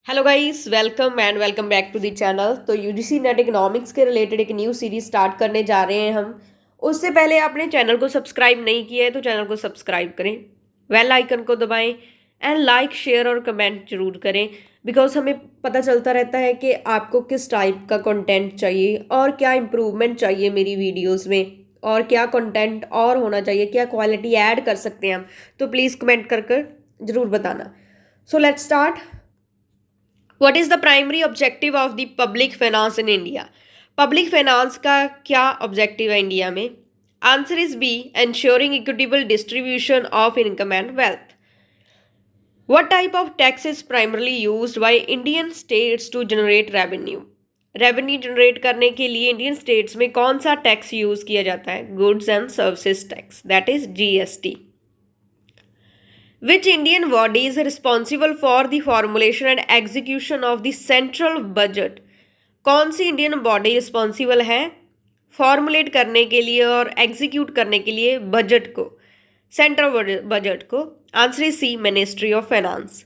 Hello guys, welcome back to the channel. तो UGC NET economics के related एक new series start करने जा रहे हैं हम। उससे पहले आपने चैनल को सब्सक्राइब नहीं किया है तो चैनल को सब्सक्राइब करें, बेल आइकन को दबाएं एंड लाइक शेयर और कमेंट जरूर करें। बिकॉज हमें पता चलता रहता है कि आपको किस टाइप का कंटेंट चाहिए और क्या इम्प्रूवमेंट चाहिए मेरी वीडियोज़ में, और क्या कंटेंट और होना चाहिए, क्या क्वालिटी ऐड कर सकते हैं हम। तो प्लीज़ कमेंट कर ज़रूर बताना। So let's start. What is the primary objective of the public finance in India? Public finance का क्या ऑब्जेक्टिव है इंडिया में? Answer is B, ensuring equitable distribution of income and wealth. What type of tax is primarily used by Indian states to generate revenue? Revenue generate करने के लिए Indian states में कौन सा टैक्स यूज किया जाता है? Goods and services tax, that is GST. Which Indian body is responsible for the formulation and execution of the central budget? कौन सी इंडियन बॉडी रिस्पॉन्सिबल है फॉर्मुलेट करने के लिए और एग्जीक्यूट करने के लिए बजट को, सेंट्रल बजट को? Answer is C, ministry of finance.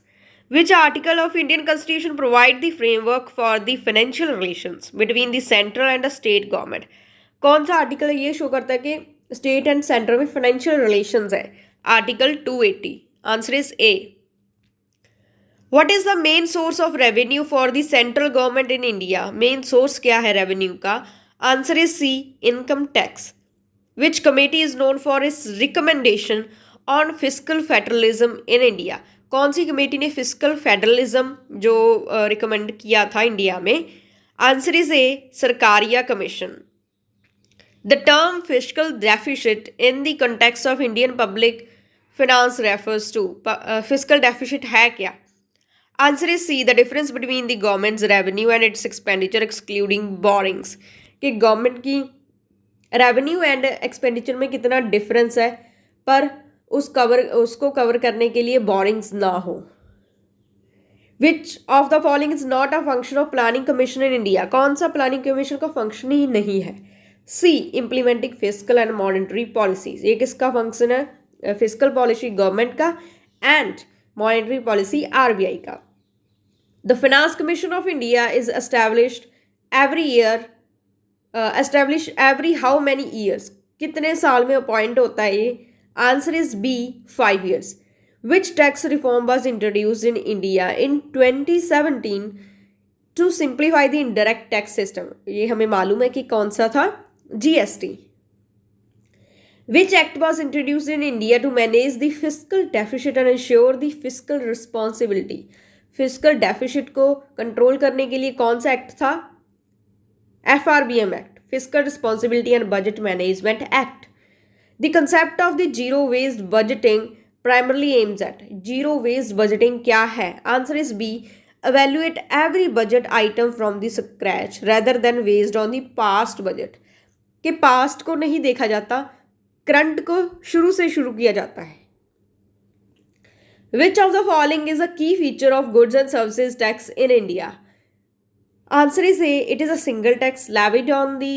Which article of Indian constitution provide the framework for the financial relations between the central and the state government? कौन सा आर्टिकल ये शो करता है कि स्टेट एंड सेंटर में financial relations है? Article 280। Answer is A. What is the main source of revenue for the central government in India? Main source क्या है रेवेन्यू का? Answer is C, income tax. Which committee is known for its recommendation on fiscal federalism in India? कौन सी committee ने physical federalism जो recommend किया था India में? Answer is A, Sarkaria commission. The term fiscal deficit in the context of Indian public finance refers to fiscal deficit है क्या? Answer is C, the difference between the government's revenue and its expenditure excluding borrowings. कि government की revenue and expenditure में कितना difference है पर उसको cover करने के लिए बोरिंग्स ना हो। Which of the following is not a function of planning commission in India? कौन सा प्लानिंग कमीशन का फंक्शन ही नहीं है? C, implementing physical and monetary policies. ये किसका फंक्शन है? फिजिकल पॉलिसी गवर्नमेंट का एंड मॉनेटरी पॉलिसी आरबीआई का। The Finance Commission of India is established every year. Established every how many years? कितने साल में अपॉइंट होता है ये? Answer is B, 5 years. Which tax reform was introduced in India in 2017 to simplify the indirect tax system? ये हमें मालूम है कि कौन सा था? GST. Which act was introduced in India to manage the fiscal deficit and ensure the fiscal responsibility? Physical deficit को control करने के लिए कौन सा एक्ट था? FRBM act, physical responsibility and budget management act. The concept of the zero waste budgeting primarily aims at. Zero waste budgeting क्या है? Answer is B, evaluate every budget item from the scratch rather than based on the past budget। कि past को नहीं देखा जाता, current को शुरू से शुरू किया जाता है। Which of the following is a key feature of goods and services tax in India? Answer is A, it is a single tax levied on the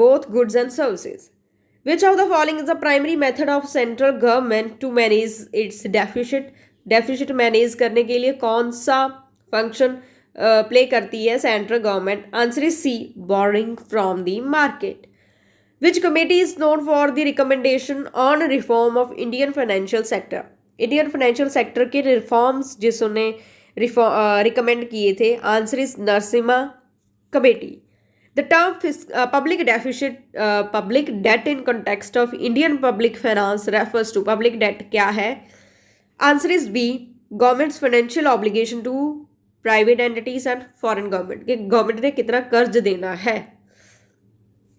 both goods and services. Which of the following is the primary method of central government to manage its deficit? Deficit manage करने के लिए कौन सा function play करती है central government? Answer is C, borrowing from the market. Which committee is known for the recommendation on reform of Indian financial sector? Indian financial sector के reforms जिसने recommend किए थे? Answer is Narasimha committee. The term public deficit public debt in context of Indian public finance refers to. Public debt क्या है? Answer is B, government's financial obligation to private entities and foreign government. कि government ने कितना कर्ज देना है।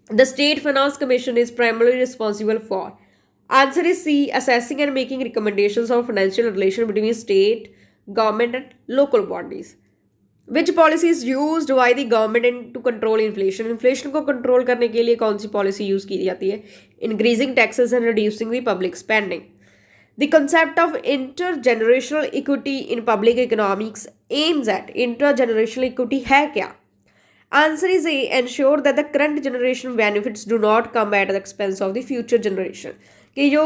The state finance commission is primarily responsible for. Answer is C, assessing and making recommendations of financial relation between state, government and local bodies. Which policy is used by the government to control inflation? Inflation को control करने के लिए कौन सी policy use की जाती है? Increasing taxes and reducing the public spending. The concept of intergenerational equity in public economics aims at। intergenerational equity है क्या? Answer is A, ensure that the current generation benefits do not come at the expense of the future generation। कि जो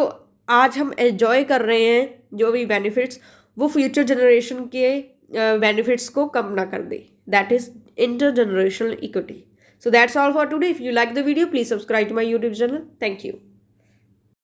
आज हम enjoy कर रहे हैं जो भी बेनिफिट्स वो फ्यूचर जनरेशन के बेनिफिट्स को कम ना कर दे. That is intergenerational equity. So that's all for today. If you like the video, please subscribe to my YouTube channel. Thank you.